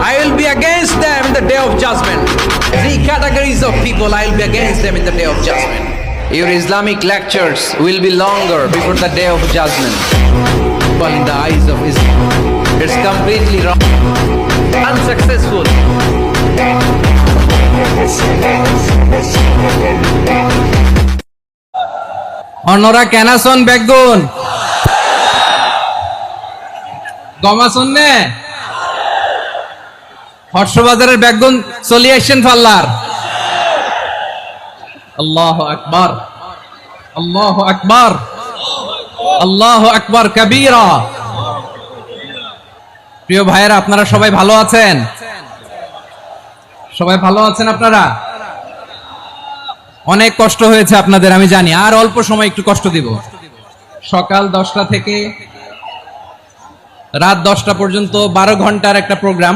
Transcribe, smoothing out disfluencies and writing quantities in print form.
I will be against them in the day of judgment. Three categories of people I will be against them in the day of judgment. Your Islamic lectures will be longer before the day of judgment. But in the eyes of Islam, it's completely wrong, unsuccessful. অন্যরা কেনাসন বেগুন গমাসন নে হর্ষবাজারের বেগুন চলি আসছেন ফাল্লার আল্লাহু আকবার আল্লাহু আকবার আল্লাহু আকবার কবীরা। প্রিয় ভাইয়েরা, আপনারা সবাই ভালো আছেন? সবাই ভালো আছেন? আপনারা অনেক কষ্ট হয়েছে আপনাদের, আমি জানি। আর অল্প সময় একটু কষ্ট দিব। সকাল 10টা থেকে রাত 10টা পর্যন্ত 12 ঘন্টার একটা প্রোগ্রাম।